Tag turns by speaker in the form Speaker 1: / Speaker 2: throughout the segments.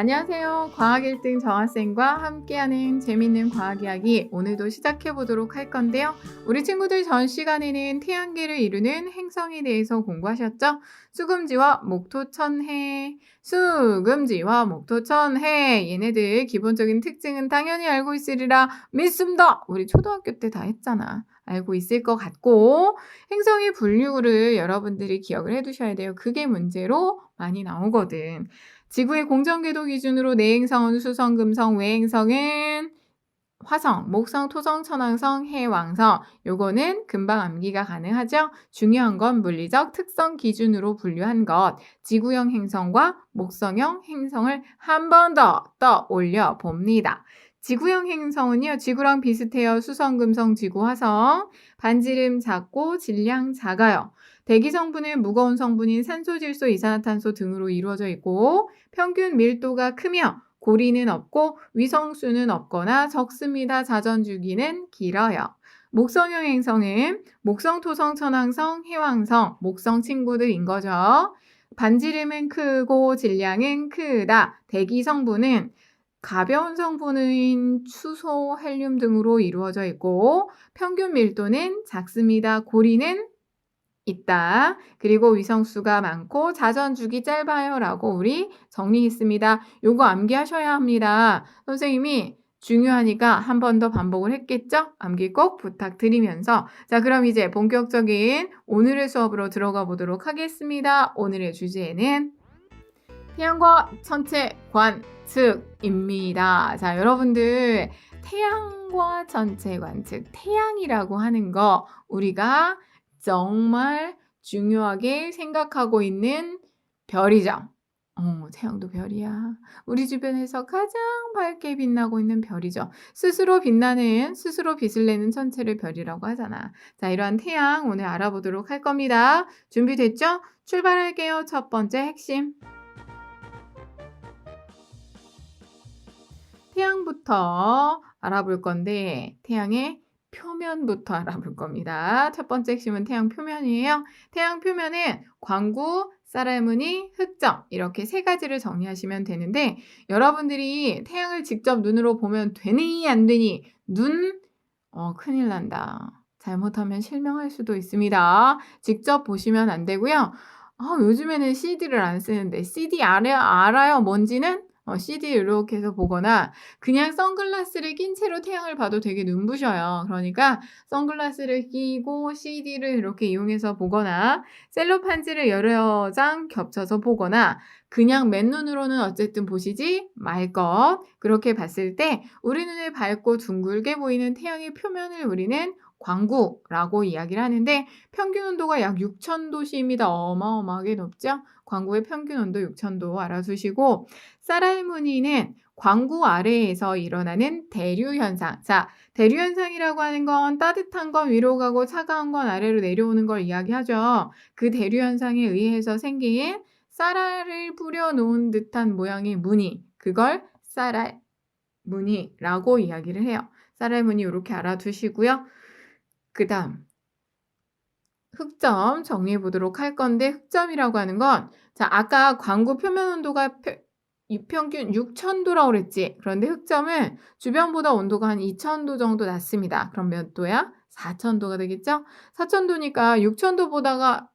Speaker 1: 안녕하세요. 과학 1등 정학생과 함께하는 재밌는 과학 이야기 오늘도 시작해 보도록 할 건데요. 우리 친구들 전 시간에는 태양계를 이루는 행성에 대해서 공부하셨죠? 수금지와 목토천해, 수금지와 목토천해 얘네들 기본적인 특징은 당연히 알고 있으리라 믿습니다. 우리 초등학교 때 다 했잖아. 알고 있을 것 같고 행성의 분류를 여러분들이 기억을 해두셔야 돼요. 그게 문제로 많이 나오거든. 지구의 공전궤도 기준으로 내행성은 수성, 금성, 외행성은 화성, 목성, 토성, 천왕성, 해왕성. 요거는 금방 암기가 가능하죠? 중요한 건 물리적 특성 기준으로 분류한 것. 지구형 행성과 목성형 행성을 한 번 더 떠올려 봅니다. 지구형 행성은요, 지구랑 비슷해요. 수성, 금성, 지구, 화성. 반지름 작고 질량 작아요. 대기 성분은 무거운 성분인 산소, 질소, 이산화탄소 등으로 이루어져 있고 평균 밀도가 크며 고리는 없고 위성수는 없거나 적습니다. 자전주기는 길어요. 목성형 행성은 목성, 토성, 천왕성, 해왕성, 목성 친구들인 거죠. 반지름은 크고 질량은 크다. 대기 성분은 가벼운 성분인 수소, 헬륨 등으로 이루어져 있고 평균 밀도는 작습니다. 고리는 있다. 그리고 위성수가 많고 자전주기 짧아요 라고 우리 정리했습니다. 요거 암기하셔야 합니다. 선생님이 중요하니까 한 번 더 반복을 했겠죠? 암기 꼭 부탁드리면서 자, 그럼 이제 본격적인 오늘의 수업으로 들어가 보도록 하겠습니다. 오늘의 주제는 태양과 천체 관측입니다. 자, 여러분들 태양과 천체 관측, 태양이라고 하는 거 우리가 정말 중요하게 생각하고 있는 별이죠. 태양도 별이야. 우리 주변에서 가장 밝게 빛나고 있는 별이죠. 스스로 빛나는, 스스로 빛을 내는 천체를 별이라고 하잖아. 자, 이러한 태양 오늘 알아보도록 할 겁니다. 준비됐죠? 출발할게요. 첫 번째 핵심. 태양부터 알아볼 건데 태양의 표면부터 알아볼 겁니다. 첫 번째 핵심은 태양 표면이에요. 태양 표면은 광구, 쌀알무늬, 흑점 이렇게 세 가지를 정리하시면 되는데 여러분들이 태양을 직접 눈으로 보면 되니 안 되니 큰일 난다. 잘못하면 실명할 수도 있습니다. 직접 보시면 안 되고요. 요즘에는 CD를 안 쓰는데 CD 알아요? 뭔지는? CD 이렇게 해서 보거나 그냥 선글라스를 낀 채로 태양을 봐도 되게 눈부셔요. 그러니까 선글라스를 끼고 CD를 이렇게 이용해서 보거나 셀로판지를 여러 장 겹쳐서 보거나 그냥 맨눈으로는 어쨌든 보시지 말 것. 그렇게 봤을 때 우리 눈에 밝고 둥글게 보이는 태양의 표면을 우리는 광구라고 이야기를 하는데 평균 온도가 약 6,000도씨입니다. 어마어마하게 높죠? 광구의 평균 온도 6,000도 알아두시고 쌀알무늬는 광구 아래에서 일어나는 대류 현상. 자, 대류 현상이라고 하는 건 따뜻한 건 위로 가고 차가운 건 아래로 내려오는 걸 이야기하죠. 그 대류 현상에 의해서 생긴 쌀알을 뿌려놓은 듯한 모양의 무늬. 그걸 쌀알무늬라고 이야기를 해요. 쌀알무늬 이렇게 알아두시고요. 그 다음 흑점 정리해 보도록 할 건데 흑점이라고 하는 건 자, 아까 광구 표면 온도가 평균 6,000도라고 그랬지. 그런데 흑점은 주변보다 온도가 한 2,000도 정도 낮습니다. 그럼 몇 도야? 4,000도가 되겠죠? 4,000도니까 6,000도보다가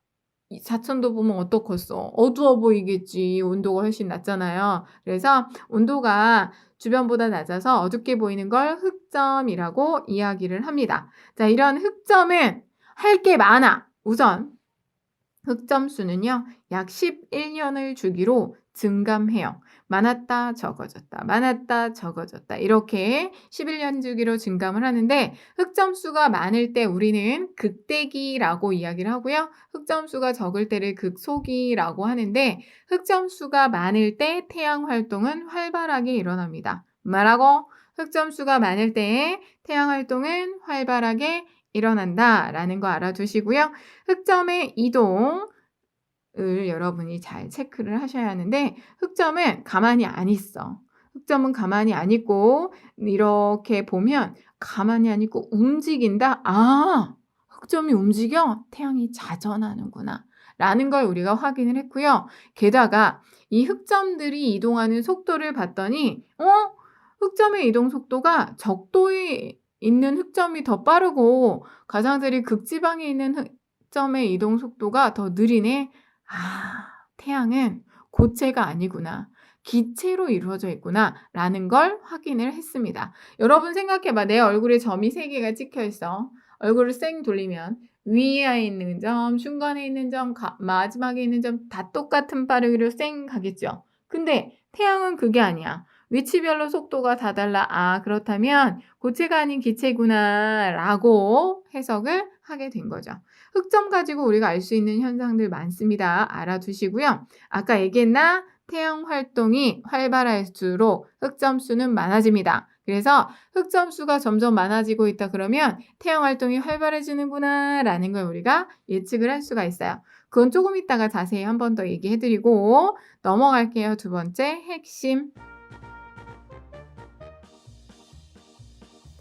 Speaker 1: 4,000도 보면 어떻겠어? 어두워 보이겠지. 온도가 훨씬 낮잖아요. 그래서 온도가 주변보다 낮아서 어둡게 보이는 걸 흑점이라고 이야기를 합니다. 자, 이런 흑점은 할 게 많아. 우선 흑점 수는요. 약 11년을 주기로 증감해요. 많았다 적어졌다 많았다 적어졌다 이렇게 11년 주기로 증감을 하는데 흑점 수가 많을 때 우리는 극대기라고 이야기를 하고요. 흑점 수가 적을 때를 극소기라고 하는데 흑점 수가 많을 때 태양 활동은 활발하게 일어납니다. 뭐라고? 흑점 수가 많을 때 태양 활동은 활발하게 일어난다라는 거 알아두시고요. 흑점의 이동을 여러분이 잘 체크를 하셔야 하는데 흑점은 가만히 안 있어. 흑점은 가만히 안 있고 이렇게 보면 가만히 안 있고 움직인다. 흑점이 움직여? 태양이 자전하는구나 라는 걸 우리가 확인을 했고요. 게다가 이 흑점들이 이동하는 속도를 봤더니 흑점의 이동 속도가 적도에 있는 흑점이 더 빠르고 가장자리 극지방에 있는 흑점의 이동 속도가 더 느리네. 태양은 고체가 아니구나. 기체로 이루어져 있구나 라는 걸 확인을 했습니다. 여러분 생각해봐. 내 얼굴에 점이 3개가 찍혀 있어. 얼굴을 쌩 돌리면 위에 있는 점, 중간에 있는 점, 마지막에 있는 점 다 똑같은 빠르기로 쌩 가겠죠. 근데 태양은 그게 아니야. 위치별로 속도가 다 달라. 그렇다면 고체가 아닌 기체구나 라고 해석을 하게 된 거죠. 흑점 가지고 우리가 알 수 있는 현상들 많습니다. 알아두시고요. 아까 얘기했나? 태양 활동이 활발할수록 흑점 수는 많아집니다. 그래서 흑점 수가 점점 많아지고 있다 그러면 태양 활동이 활발해지는구나 라는 걸 우리가 예측을 할 수가 있어요. 그건 조금 이따가 자세히 한 번 더 얘기해드리고 넘어갈게요. 두 번째 핵심.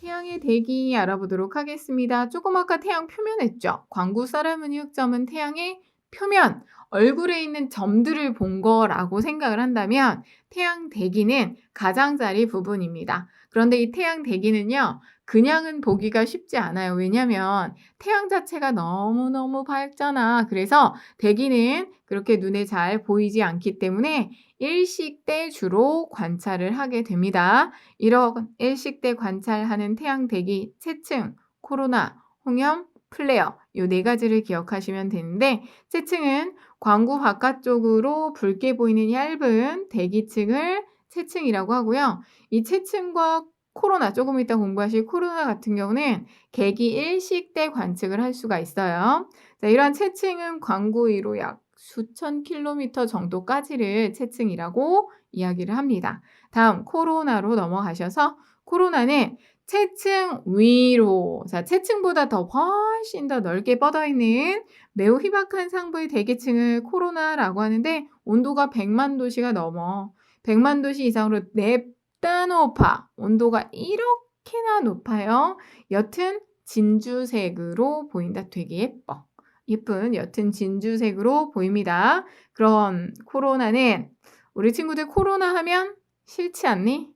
Speaker 1: 태양의 대기 알아보도록 하겠습니다. 조금 아까 태양 표면 했죠. 광구 세레모니 흑점은 태양의 표면, 얼굴에 있는 점들을 본 거라고 생각을 한다면 태양 대기는 가장자리 부분입니다. 그런데 이 태양 대기는요. 그냥은 보기가 쉽지 않아요. 왜냐하면 태양 자체가 너무너무 밝잖아. 그래서 대기는 그렇게 눈에 잘 보이지 않기 때문에 일식 때 주로 관찰을 하게 됩니다. 이런 일식 때 관찰하는 태양 대기 체층, 코로나, 홍염, 플레어 이 4가지를 기억하시면 되는데 체층은 광구 바깥쪽으로 붉게 보이는 얇은 대기층을 체층이라고 하고요. 이 체층과 코로나, 조금 이따 공부하실 코로나 같은 경우는 개기 일식 때 관측을 할 수가 있어요. 자, 이러한 체층은 광구 위로 약 수천 킬로미터 정도까지를 체층이라고 이야기를 합니다. 다음 코로나로 넘어가셔서 코로나는 체층 위로, 자, 체층보다 더 훨씬 더 넓게 뻗어있는 매우 희박한 상부의 대기층을 코로나라고 하는데 온도가 100만 도씨가 넘어. 100만 도씨 이상으로 냅다 높아. 온도가 이렇게나 높아요. 옅은 진주색으로 보인다. 되게 예뻐. 예쁜 옅은 진주색으로 보입니다. 그럼 코로나는 우리 친구들 코로나 하면 싫지 않니?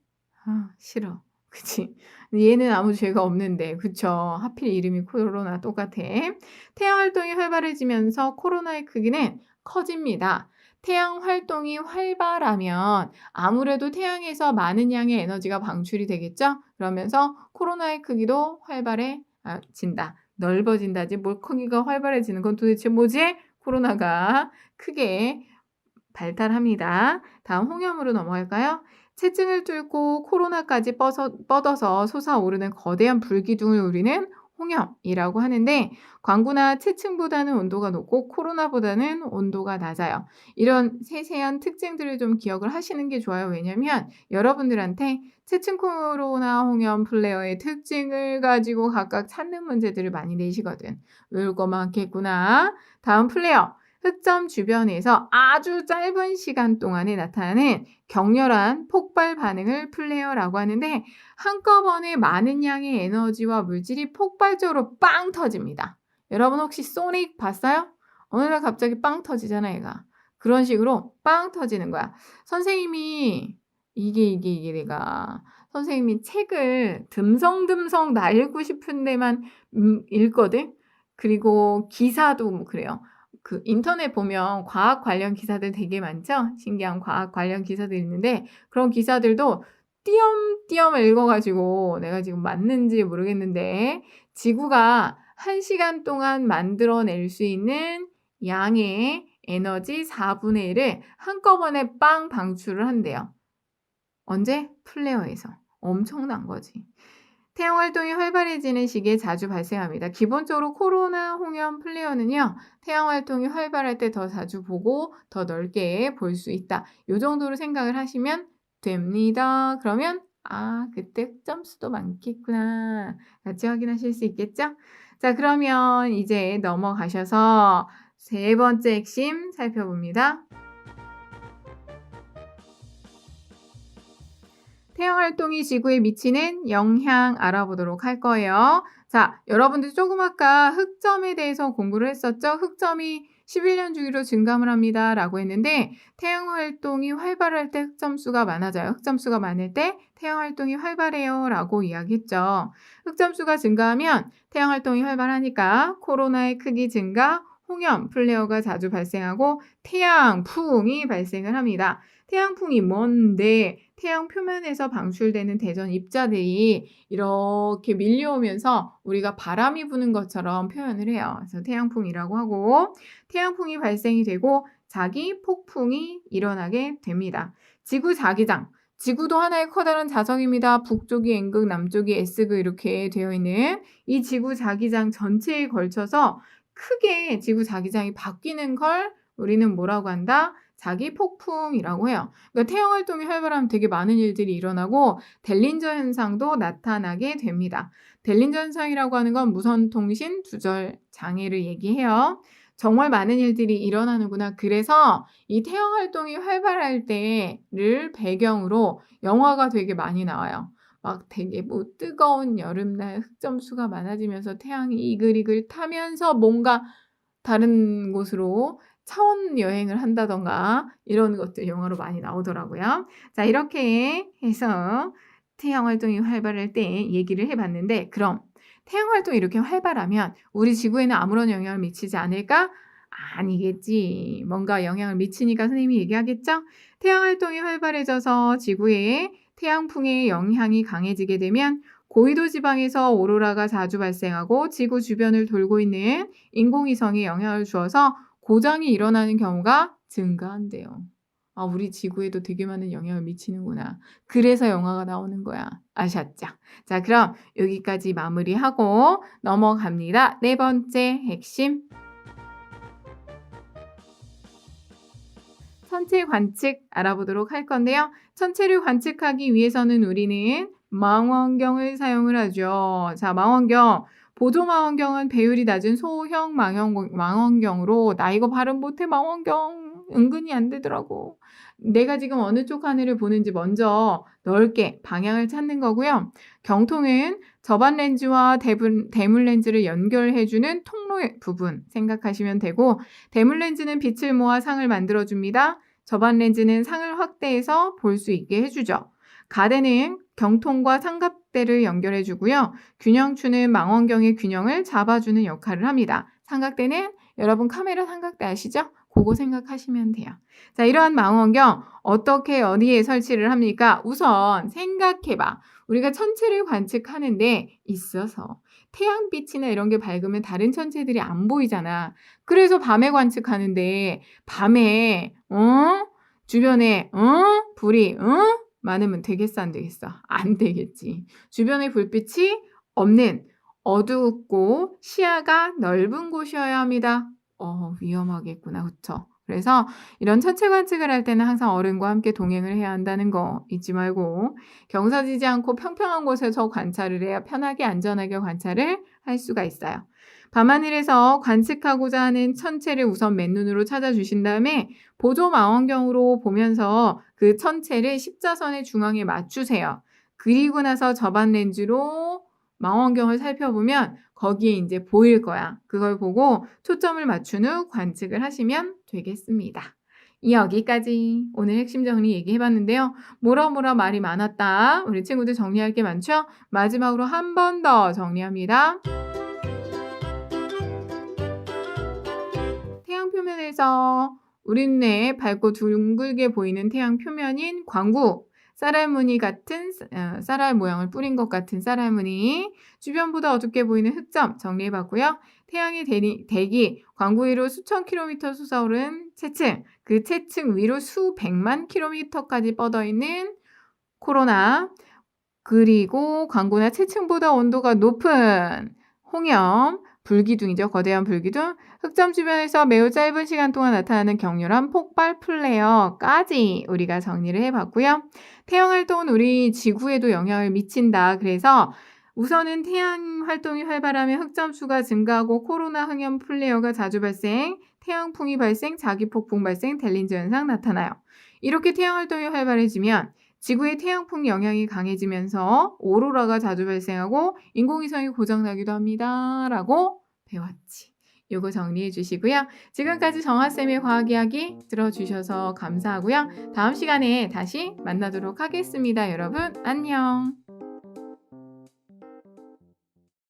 Speaker 1: 싫어. 그치? 얘는 아무 죄가 없는데, 그쵸? 하필 이름이 코로나 똑같아. 태양 활동이 활발해지면서 코로나의 크기는 커집니다. 태양 활동이 활발하면 아무래도 태양에서 많은 양의 에너지가 방출이 되겠죠? 그러면서 코로나의 크기도 활발해진다. 넓어진다지 뭘 크기가 활발해지는 건 도대체 뭐지? 코로나가 크게 발달합니다. 다음 홍염으로 넘어갈까요? 체증을 뚫고 코로나까지 뻗어서 솟아오르는 거대한 불기둥을 우리는 홍염이라고 하는데 광구나 체층보다는 온도가 높고 코로나보다는 온도가 낮아요. 이런 세세한 특징들을 좀 기억을 하시는 게 좋아요. 왜냐하면 여러분들한테 체층 코로나 홍염 플레어의 특징을 가지고 각각 찾는 문제들을 많이 내시거든. 외울 거 많겠구나. 다음 플레어. 흑점 주변에서 아주 짧은 시간 동안에 나타나는 격렬한 폭발 반응을 플레어라고 하는데 한꺼번에 많은 양의 에너지와 물질이 폭발적으로 빵 터집니다. 여러분 혹시 소닉 봤어요? 어느 날 갑자기 빵 터지잖아 얘가. 그런 식으로 빵 터지는 거야. 선생님이 이게 내가 선생님이 책을 듬성듬성 나 읽고 싶은 데만 읽거든. 그리고 기사도 뭐 그래요. 그 인터넷 보면 과학 관련 기사들 되게 많죠? 신기한 과학 관련 기사들 있는데 그런 기사들도 띄엄띄엄 읽어가지고 내가 지금 맞는지 모르겠는데 지구가 1시간 동안 만들어낼 수 있는 양의 에너지 4분의 1을 한꺼번에 빵 방출을 한대요. 언제? 플레어에서. 엄청난 거지. 태양 활동이 활발해지는 시기에 자주 발생합니다. 기본적으로 코로나, 홍염, 플레어는요. 태양 활동이 활발할 때 더 자주 보고 더 넓게 볼 수 있다. 이 정도로 생각을 하시면 됩니다. 그러면 그때 흑점수도 많겠구나. 같이 확인하실 수 있겠죠? 자, 그러면 이제 넘어가셔서 3번째 핵심 살펴봅니다. 태양 활동이 지구에 미치는 영향 알아보도록 할 거예요. 자, 여러분들 조금 아까 흑점에 대해서 공부를 했었죠? 흑점이 11년 주기로 증감을 합니다. 라고 했는데 태양 활동이 활발할 때 흑점수가 많아져요. 흑점수가 많을 때 태양 활동이 활발해요. 라고 이야기했죠. 흑점수가 증가하면 태양 활동이 활발하니까 코로나의 크기 증가, 홍염, 플레어가 자주 발생하고 태양풍이 발생을 합니다. 태양풍이 뭔데 태양 표면에서 방출되는 대전 입자들이 이렇게 밀려오면서 우리가 바람이 부는 것처럼 표현을 해요. 그래서 태양풍이라고 하고 태양풍이 발생이 되고 자기 폭풍이 일어나게 됩니다. 지구 자기장. 지구도 하나의 커다란 자석입니다. 북쪽이 N극, 남쪽이 S극 이렇게 되어 있는 이 지구 자기장 전체에 걸쳐서 크게 지구 자기장이 바뀌는 걸 우리는 뭐라고 한다? 자기 폭풍이라고 해요. 그러니까 태양 활동이 활발하면 되게 많은 일들이 일어나고 델린저 현상도 나타나게 됩니다. 델린저 현상이라고 하는 건 무선통신 두절 장애를 얘기해요. 정말 많은 일들이 일어나는구나. 그래서 이 태양 활동이 활발할 때를 배경으로 영화가 되게 많이 나와요. 막 되게 뭐 뜨거운 여름날 흑점수가 많아지면서 태양이 이글이글 타면서 뭔가 다른 곳으로 차원 여행을 한다던가 이런 것들 영화로 많이 나오더라고요. 자, 이렇게 해서 태양 활동이 활발할 때 얘기를 해봤는데 그럼 태양 활동이 이렇게 활발하면 우리 지구에는 아무런 영향을 미치지 않을까? 아니겠지. 뭔가 영향을 미치니까 선생님이 얘기하겠죠? 태양 활동이 활발해져서 지구에 태양풍의 영향이 강해지게 되면 고위도 지방에서 오로라가 자주 발생하고 지구 주변을 돌고 있는 인공위성에 영향을 주어서 고장이 일어나는 경우가 증가한대요. 아, 우리 지구에도 되게 많은 영향을 미치는구나. 그래서 영화가 나오는 거야. 아셨죠? 자, 그럼 여기까지 마무리하고 넘어갑니다. 네 번째 핵심. 천체 관측 알아보도록 할 건데요. 천체를 관측하기 위해서는 우리는 망원경을 사용을 하죠. 자, 망원경. 보조 망원경은 배율이 낮은 소형 망원경으로 나 이거 발음 못해 망원경 은근히 안 되더라고. 내가 지금 어느 쪽 하늘을 보는지 먼저 넓게 방향을 찾는 거고요. 경통은 접안 렌즈와 대물 렌즈를 연결해주는 통로의 부분 생각하시면 되고 대물 렌즈는 빛을 모아 상을 만들어줍니다. 접안 렌즈는 상을 확대해서 볼 수 있게 해주죠. 가대는 경통과 삼각대를 연결해주고요. 균형추는 망원경의 균형을 잡아주는 역할을 합니다. 삼각대는 여러분 카메라 삼각대 아시죠? 그거 생각하시면 돼요. 자, 이러한 망원경 어떻게 어디에 설치를 합니까? 우선 생각해봐. 우리가 천체를 관측하는 데 있어서 태양빛이나 이런 게 밝으면 다른 천체들이 안 보이잖아. 그래서 밤에 관측하는데 밤에 주변에 불이 많으면 되겠어 안 되겠어? 안 되겠지. 주변에 불빛이 없는 어둡고 시야가 넓은 곳이어야 합니다. 위험하겠구나. 그쵸? 그래서 이런 천체 관측을 할 때는 항상 어른과 함께 동행을 해야 한다는 거 잊지 말고 경사지지 않고 평평한 곳에서 관찰을 해야 편하게 안전하게 관찰을 할 수가 있어요. 밤하늘에서 관측하고자 하는 천체를 우선 맨눈으로 찾아주신 다음에 보조 망원경으로 보면서 그 천체를 십자선의 중앙에 맞추세요. 그리고 나서 접안 렌즈로 망원경을 살펴보면 거기에 이제 보일 거야. 그걸 보고 초점을 맞춘 후 관측을 하시면 되겠습니다. 여기까지 오늘 핵심 정리 얘기해봤는데요. 뭐라 말이 많았다. 우리 친구들 정리할 게 많죠? 마지막으로 한 번 더 정리합니다. 태양 표면에서 우리 눈에 밝고 둥글게 보이는 태양 표면인 광구, 쌀알무늬 같은 쌀알 모양을 뿌린 것 같은 쌀알무늬, 주변보다 어둡게 보이는 흑점 정리해봤고요. 태양의 대기, 광구 위로 수천 킬로미터 솟아오른 채층, 그 채층 위로 수백만 킬로미터까지 뻗어있는 코로나, 그리고 광구나 채층보다 온도가 높은 홍염, 불기둥이죠. 거대한 불기둥, 흑점 주변에서 매우 짧은 시간 동안 나타나는 격렬한 폭발 플레어까지 우리가 정리를 해봤고요. 태양 활동은 우리 지구에도 영향을 미친다. 그래서 우선은 태양 활동이 활발하면 흑점수가 증가하고 코로나 홍염 플레어가 자주 발생, 태양풍이 발생, 자기폭풍 발생, 델린저 현상 나타나요. 이렇게 태양 활동이 활발해지면 지구의 태양풍 영향이 강해지면서 오로라가 자주 발생하고 인공위성이 고장나기도 합니다. 라고 배웠지. 요거 정리해 주시고요. 지금까지 정아쌤의 과학 이야기 들어주셔서 감사하고요. 다음 시간에 다시 만나도록 하겠습니다. 여러분 안녕.